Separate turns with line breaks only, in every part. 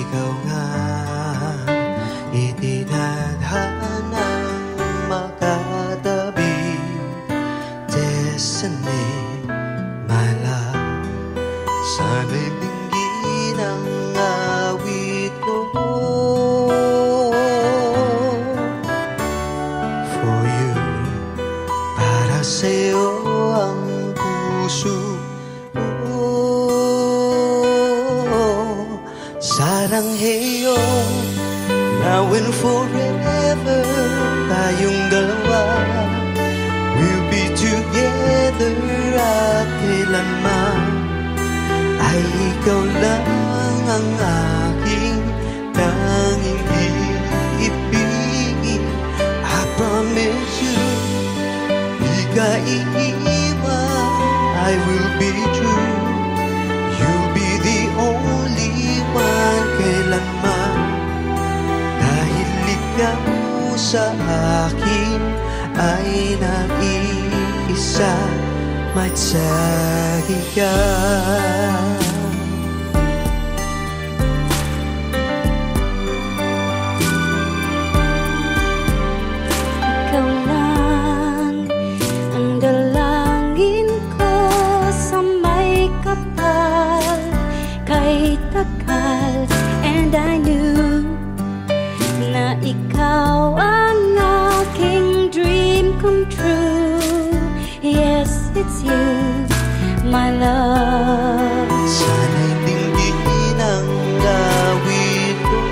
ikaw nga itinadhanang makatabi. Destiny, my love, sana'y dinggin ang awit ko. For you, para sa'yo ang puso ko. Sarangheyo, now and forever, tayong dalawa will be together. At kailanman ay ikaw lang ang aking tanging iibigin. I promise you, di ka iiwan, I will be true. You'll be the only one kailanman, dahil ikaw sa akin ay nag-iisa. Matsagi ka.
Ikaw lang ang dalangin ko sa may kapal kay takal. And I knew na ikaw ang aking dream come true. Yes, it's you, my love.
Sana'y dinggin ang awit ko.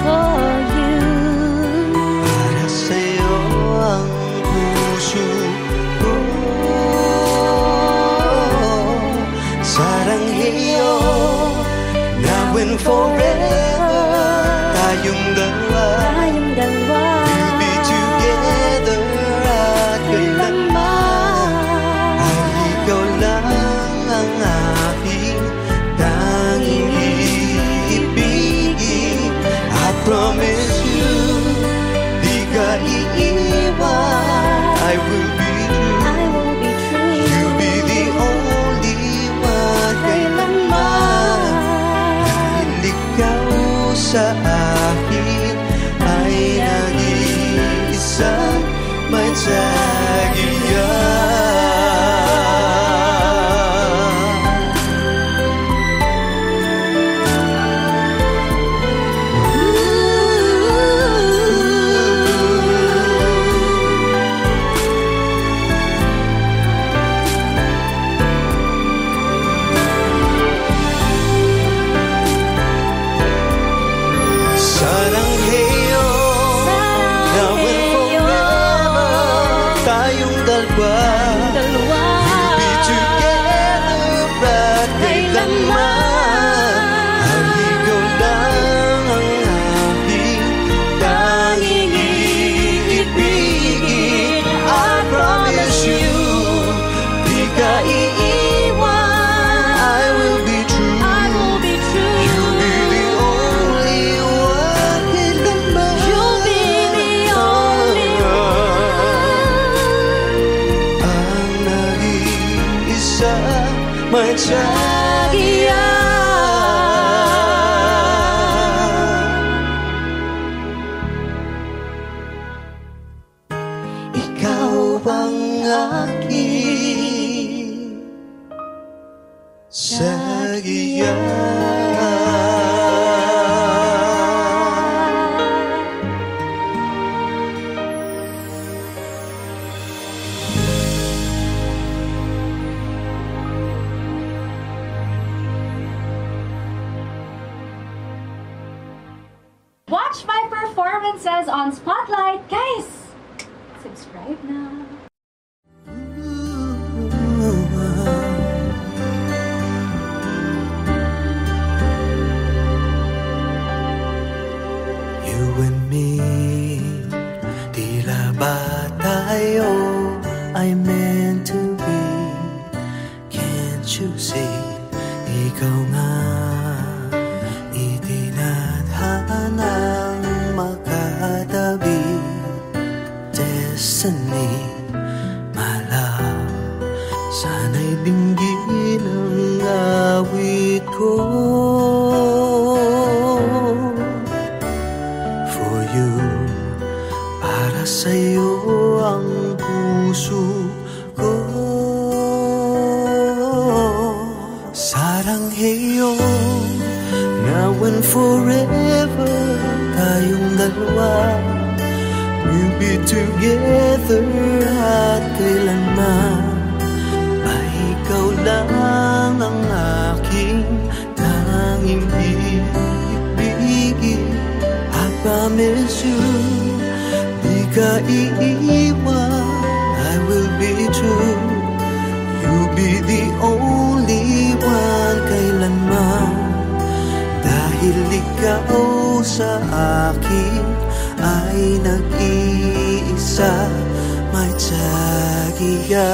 For you,
Para sa'yo ang puso ko. Sarangheyo, now and forever, tayong dalawa will be together. At kailanman ay ikaw lang ang aking tanging iibigin. I promise you, di ka iiwan, I will be true.
I will be true.
You'll be the only one kailanman, dahil ikaw sa akin ay nag-iisa. Matsagiya. Sarangheyo, now and forever, tayong dalawa will be together. At kailanman ay ikaw lang ang aking tanging iibigin. I promise you, di ka iiwan, I will be true.
I will be true.
You'll be the only one kailanman.
You'll be the only one.
Ang nag-iisa, Matsagiya. Ikaw ang aking sagiya.
Watch my performances on Spotlight, guys! Subscribe now.
You and me, tila ba tayo ay meant to be? Can't you see, ikaw nga itinadhanang makatabi. Destiny, my love, sana'y dinggin ang Saranghayo, now and forever, tayong dalawa. We'll be together at kailanman. Ay ikaw lang ang aking tanging ibigin. I promise you, di ka iiwan. I will be true. You'll be the only one kailanman. Dahil ikaw sa akin ay nag-iisa, may tsagiya.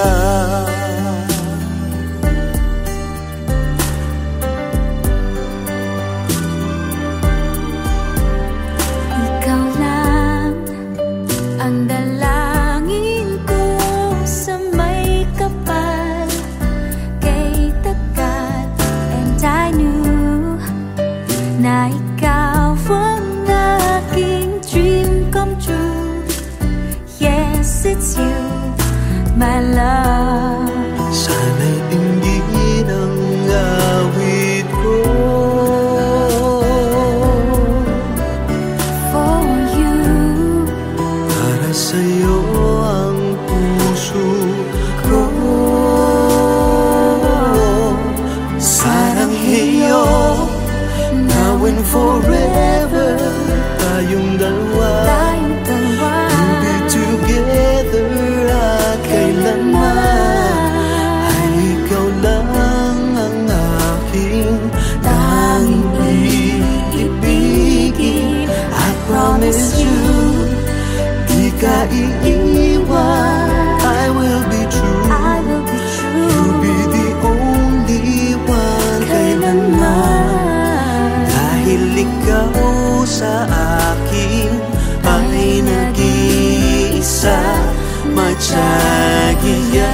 Ikaw lang ang dalangin ko sa may kapal kay tagal. And I knew na ikaw ang aking dream come true. Yes, it's you, my love.
Sana'y tingin ang awit ko.
For you,
Para sa'yo ang puso ko. Saranghayo, now and forever, tayong dalawa.
tayong dalawa.
We'll be together at kailanman. Ay ikaw lang ang aking tanging ibigin. I promise you, di ka iiwan. I will be true.
I will be true.
You'll be the only one kailanman. Dahil ikaw sa akin ay nag-iisa, may tsagiya.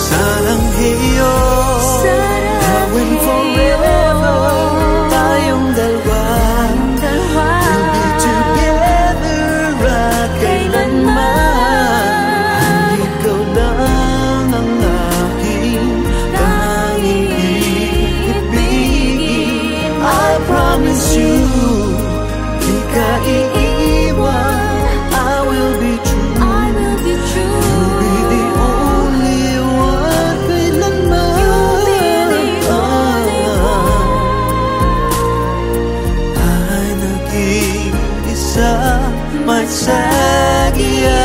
Saranghayo, now and forever, tayong dalawa. We'll be together at kailanman. Ikaw lang ang aking tanging ibigin. I promise you, di ka iiwan. I will be true.
I will be true.
You'll be the only one kailanman.
You'll be the only one.
Ay nag-iisa, may tsagiya.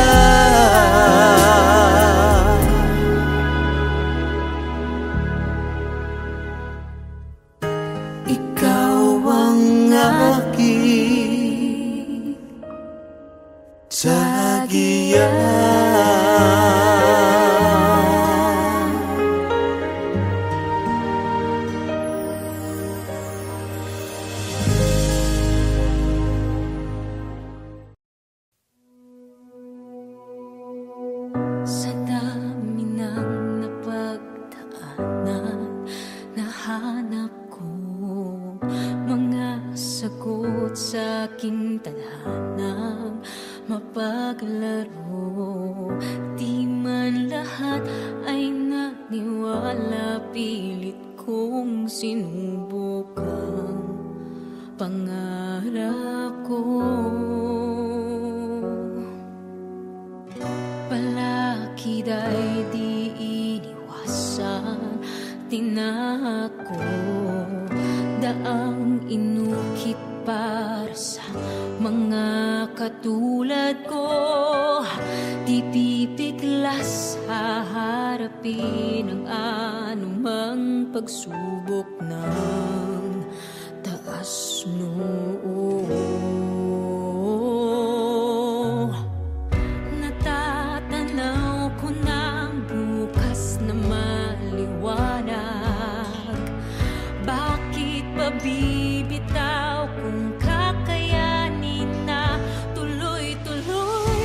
Ikaw ang aking tsagiya.
Sa dami ng napagdaanan, nahanap ko mga sagot sa aking tadhanang mapaglaro. Di man lahat ay naniwala, pilit kong sinubukang pangarap ko. Palakid ay di iniwasan, tinako, daang inukit para sa mga katulad ko. Di pipiglas haharapin ang anumang pagsubok ng taas noo. Natatanaw ko na ang bukas na maliwanag. Bakit pa bibitaw kung kakayanin na tuloy-tuloy?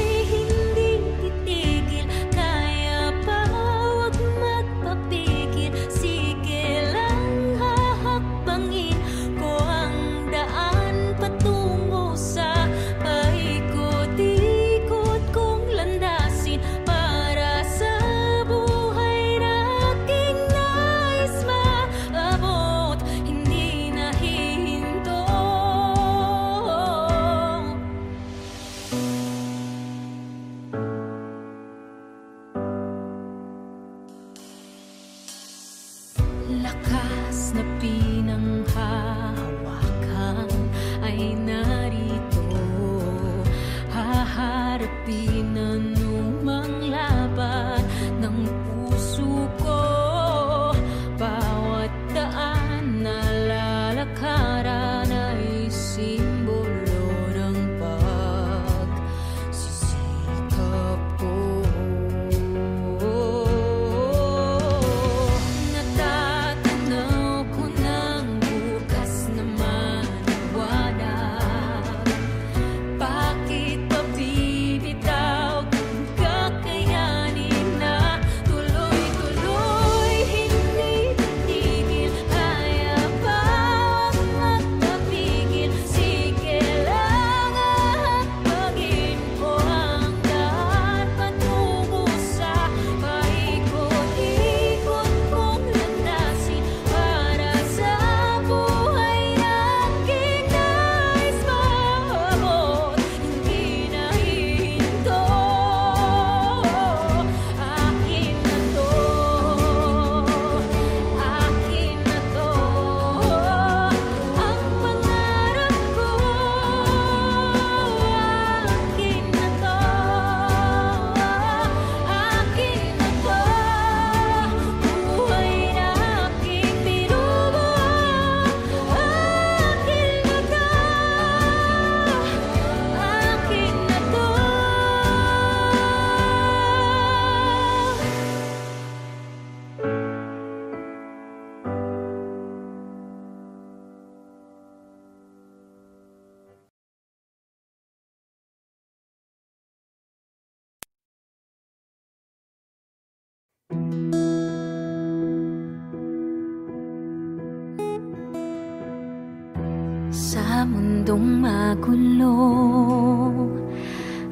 Sa mundong magulo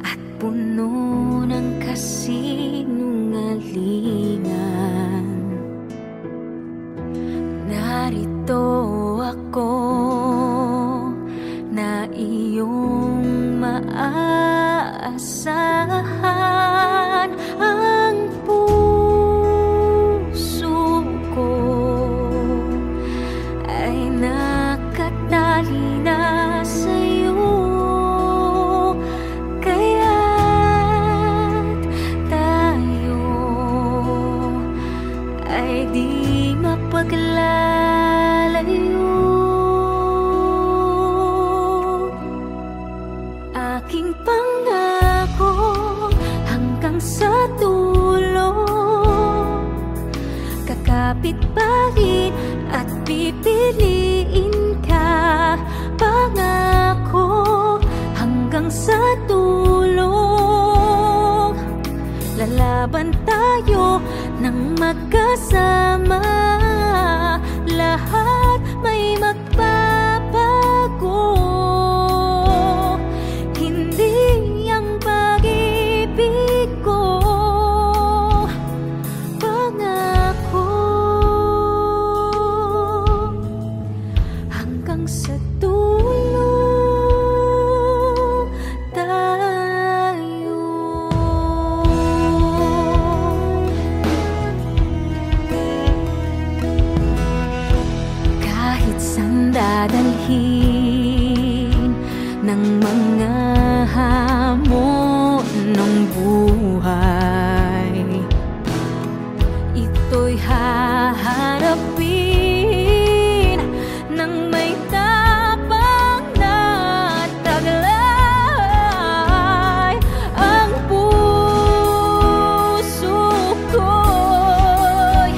at puno ng kasinungalingan, narito ako na iyong maaasahan. Ang puso ko ay nakatali na sa'yo, kaya't tayo ay di mapaglalayo. Aking pangako hanggang sa dulo, kakapit pa rin at pipiliin ka. Pangako hanggang sa dulo, lalaban tayo ng magkasama. Lahat may magbabago, hindi ang pag-ibig ko. Pangako hanggang sa dulo tayo. Kahit saan dadalhin ng mga hamon ng buhay, ito'y haharapin ng may tapang na taglay. Ang puso ko'y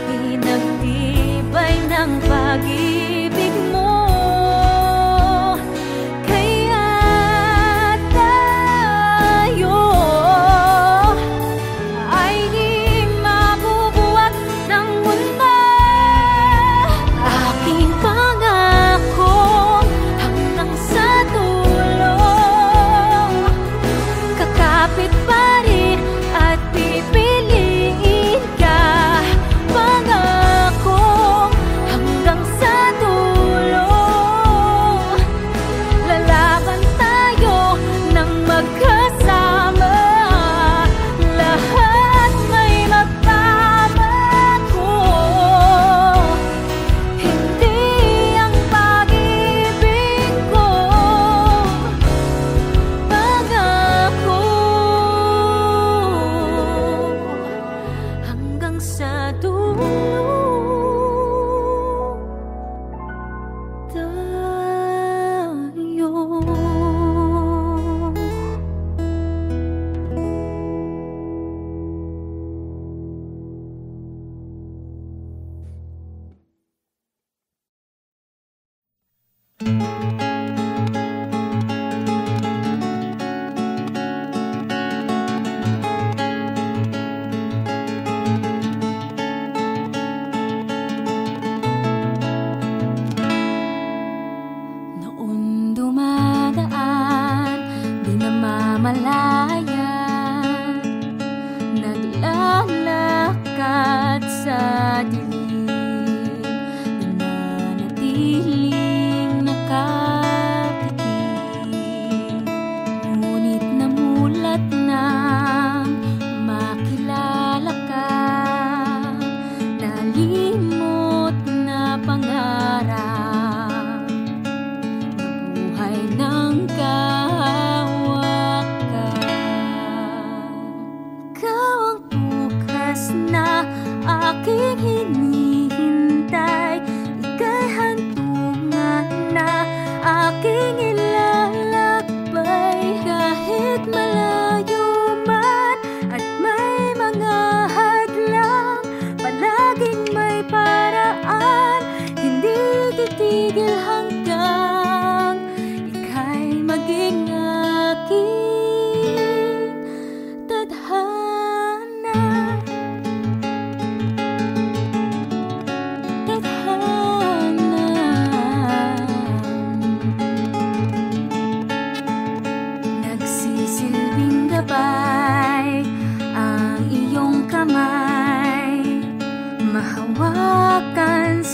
pinagtibay ng pag-ibig mo, kaya tayo ay di mabubuwag ng mundo. Aking pangako hanggang sa dulo, kakapit pa rin at pipiliin ka. Pangako hanggang sa dulo, lalaban tayo ng magkasama. Lahat may magbabago, hindi ang pag-ibig ko. Pangako hanggang sa dulo tayo. Noon dumadaan, di namamalayan, naglalakad sa dilim, nananatiling nakapiting. Ngunit namulat nang makilala ka, nalimot na pangarap, buhay ng kahawakan. Ikaw ang bukas na aking hinihingi.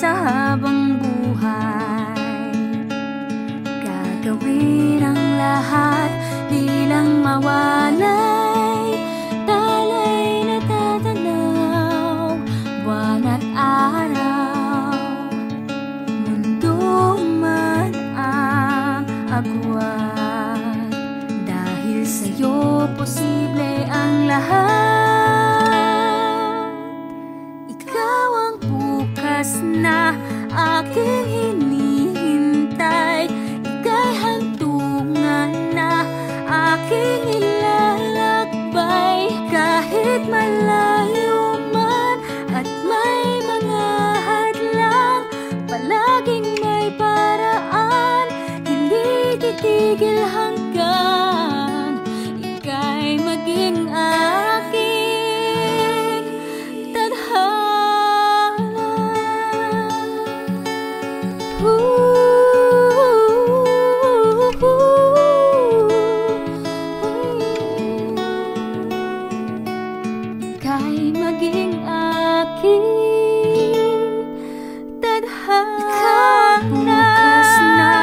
sa habang buhay. Gagawin ang lahat, di lang mawalay. Talay na tatanaw, buwan at araw. Mundo man ang agwat, dahil sa'yo posible ang lahat. Ikaw ang bukas na aking hinihintay. Ika'y hantungan na aking ilalakbay. Kahit malayo man at may mga hadlang, palaging may paraan, hindi titigil hanggang ika'y maging aking tadhana. Ika'y maging aking tadhana. Bukas na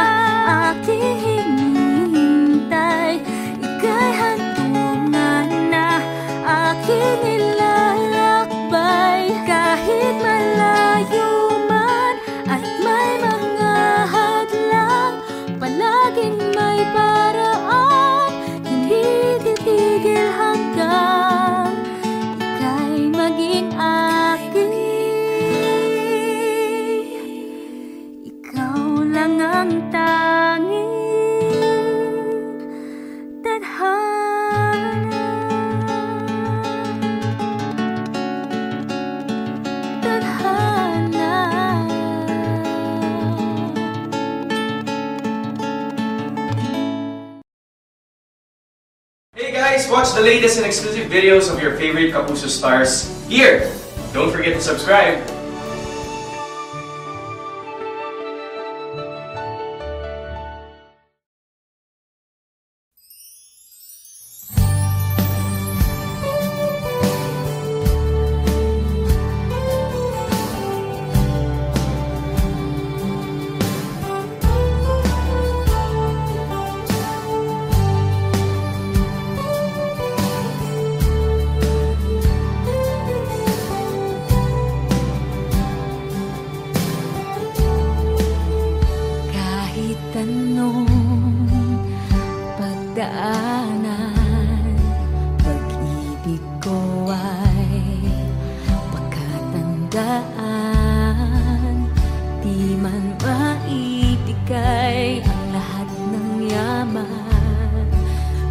aking hinihintay. Ika'y hantungan na aking ilalakbay. Kahit malayo man at may mga hadlang, palaging may paraan, hindi titigil hanggang ika'y maging aking. Ikaw lang ang tanging tadhana. Tadhana.
Hey guys, watch the latest and exclusive videos of your favorite Kapuso stars here. Don't forget to subscribe.
Kahit anong pagdaanan, pag-ibig ko ay pagkatandaan. Di man maibigay ang lahat ng yaman,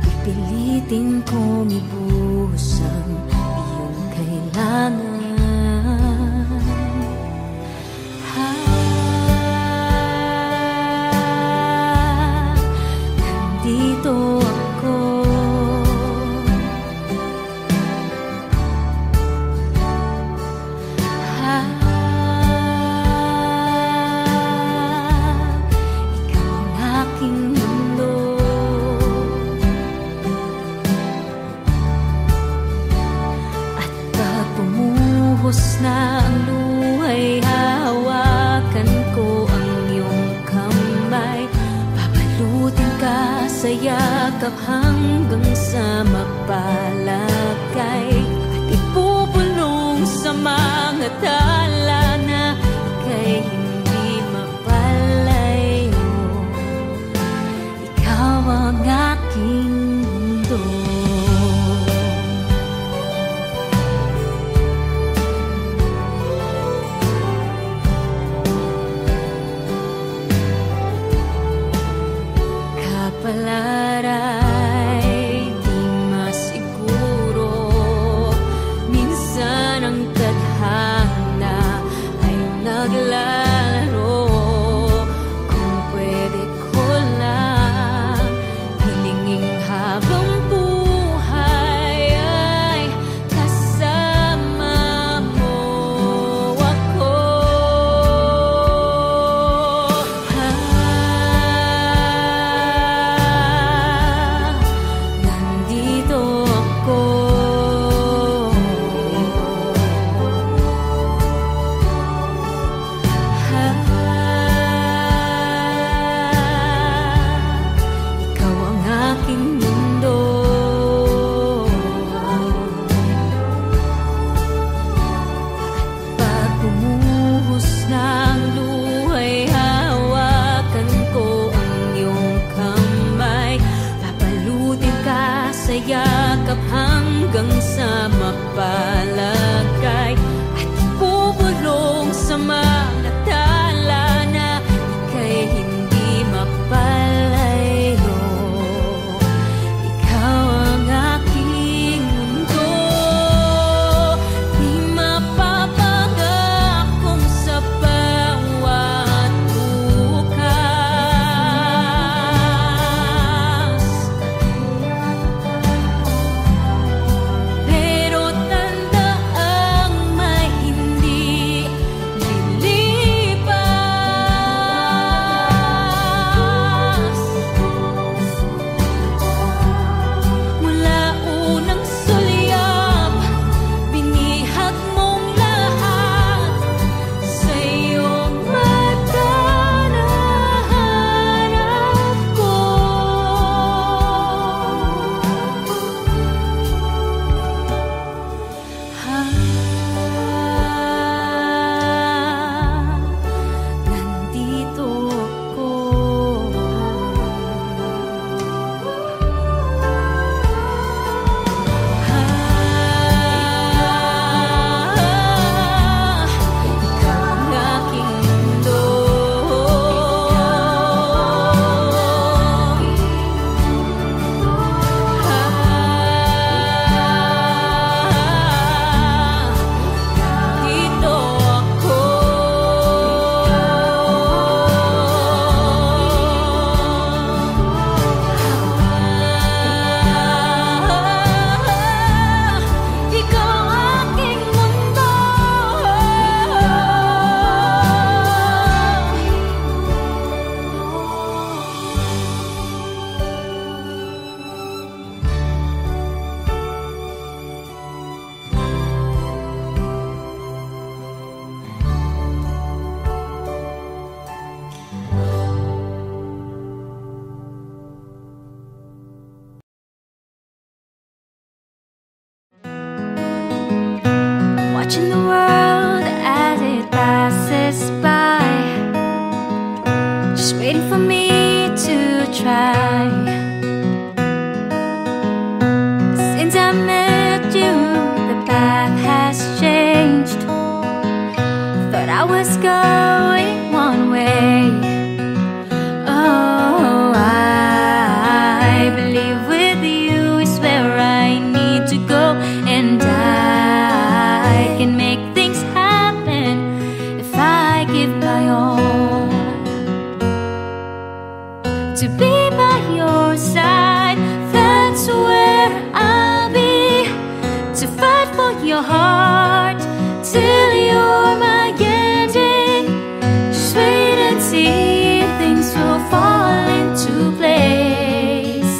pipilitin kong ibuhos ang iyong kailangan. Nandito ako, ikaw ang aking mundo. At pag bumuhos na ang luhay, hahawakan ko ang iyong kamay. Babalutin ka sa yakap hanggang sa mapalagay. At ipupulong sa mga tala na ika'y hindi mapalayo. Ikaw ang aking mundo. Kapalaray, di masiguro yakap hanggang sa mapalagay at bubulong sa mga tala na ika'y hindi mapalayo. Ikaw ang aking mundo, di mapapangakong sa bawat bukas. Pero tandaang may hindi lilipas. Mula unang sulyap, binihag mong lahat sa iyong mata na harap ko. Nandito ako. Ikaw ang aking mundo. Dito ako. Ikaw ang aking mundo. Watching the world as it passes by, just waiting for me to try. Since I met you, the path has changed. Thought I was going one way. Oh, I believe with you is where I need to go, and I can make things happen if I give my all. To be by your side, that's where I'll be. To fight for your heart till you're my ending. Just wait and see, things will fall into place.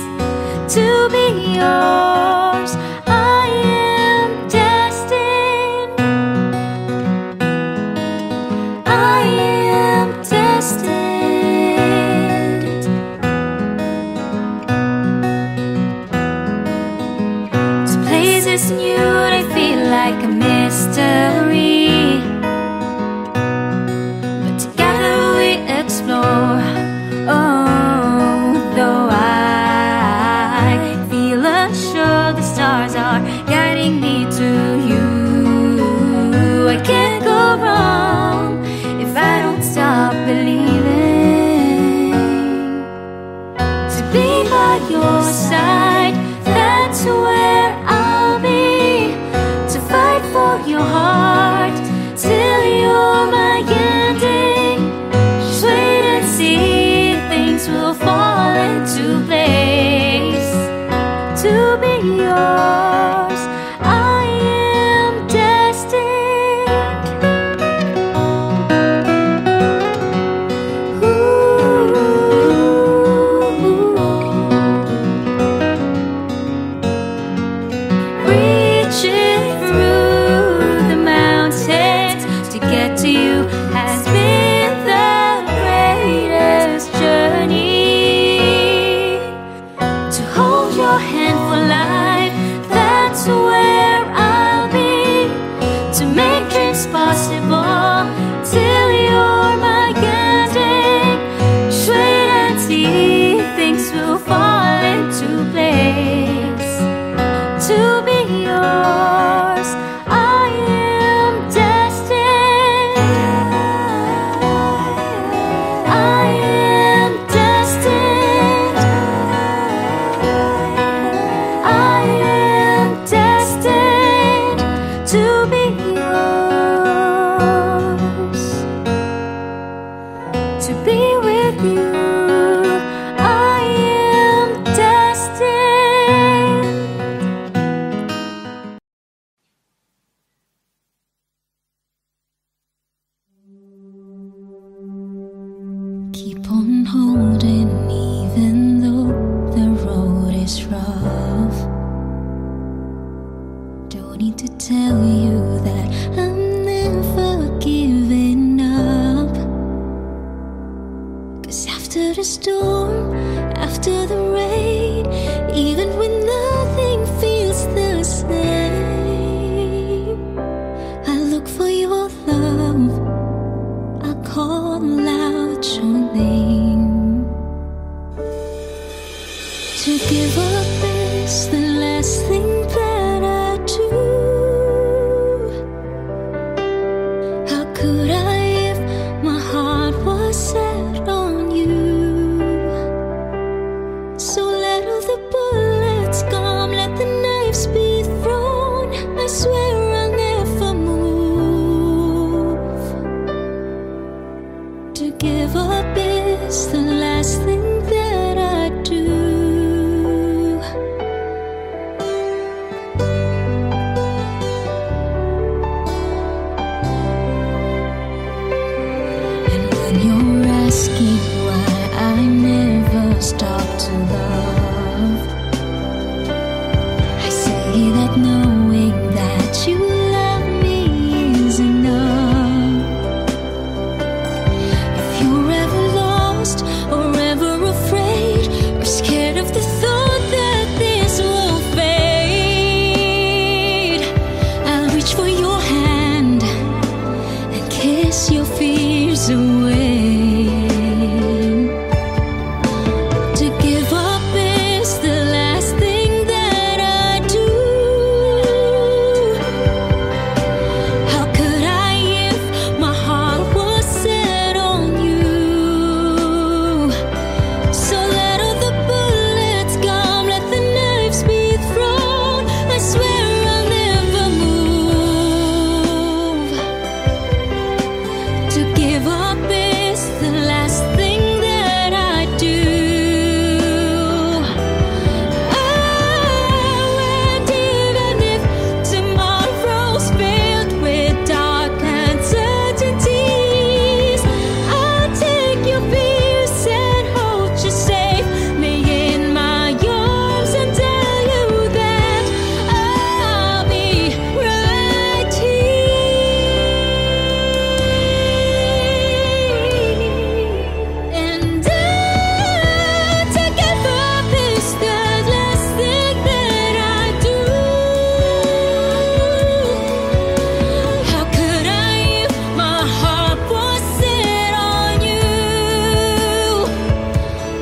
To be yours, I am destined. I am destined. This place is new, I feel like a mystery, but together we explore. Oh, though I feel unsure, the stars are guiding me to you. I can't go wrong if I don't stop believing. To be by your side, that's where I'll be. To fight for your heart till you're my ending. Just wait and see, things will fall into place. To be yours. need to tell you that I'm never giving up. 'Cause after the storm, after the rain, even when nothing feels the same, I look for your love, I call out your name. To give up is the last thing that I do. How could I if my heart was set on you? So let all the bullets come, let the knives be thrown. I swear I'll never move. To give up is the last thing that I do. And when you're asking why I never stop to love, I say that knowing that you love me is enough. If you're ever lost or ever afraid or scared of the thought that this will fade, I'll reach for your hand and kiss your fears away. To give up is the last thing that I do. How could I if my heart was set on you? So let all the bullets come, let the knives be thrown. I swear I'll never move. To give up is the last thing that I do. Oh, and even if tomorrow's filled with dark uncertainties, I'll take your fears and hold you safe, me in my arms, and tell you that I'll be right here. And to give up is the last thing that I do. How could I if my heart was set on you?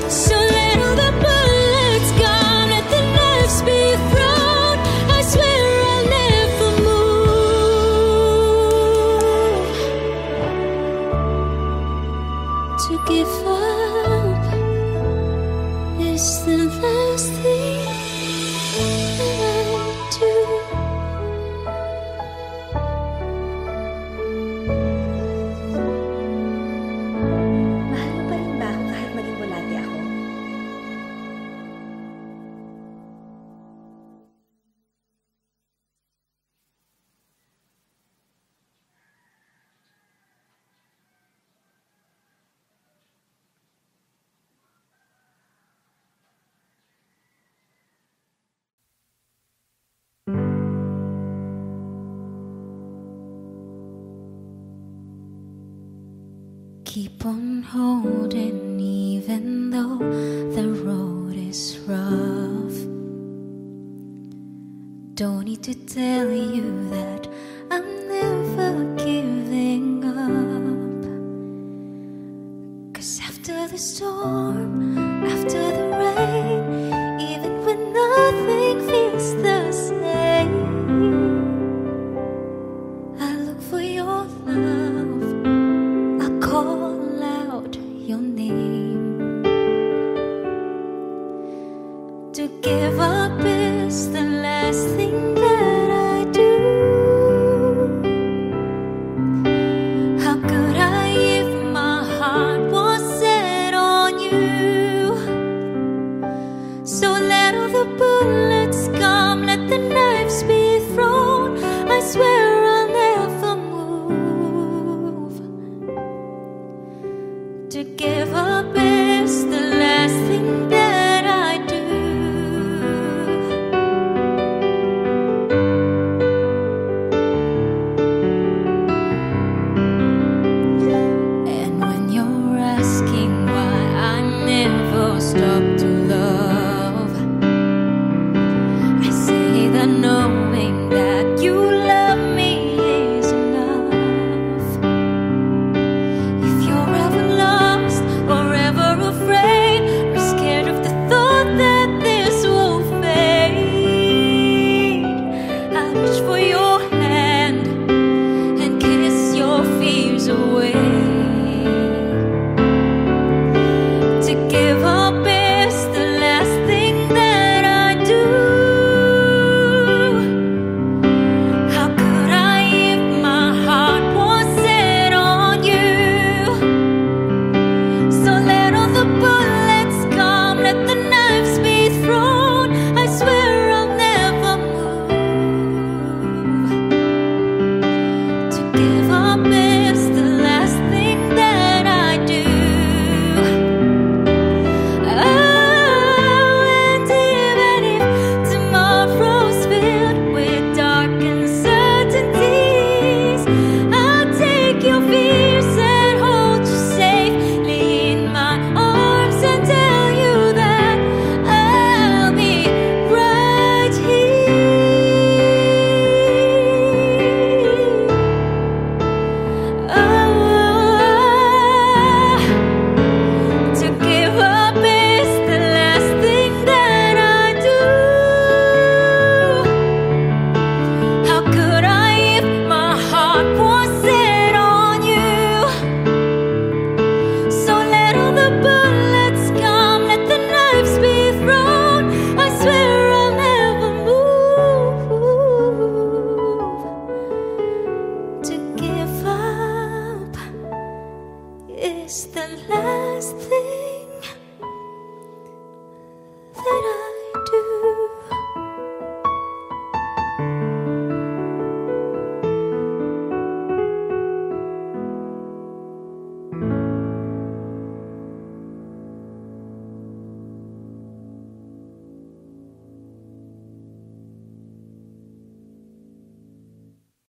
So let all the bullets come, let the knives be thrown. I swear I'll never move. To give up is the last thing that I do.
Mahal mo pa rin ba ako kahit maging bulati ako?
Keep on holding even though the road is rough. Don't need to tell you that I'm never giving up. 'Cause after the storm, after the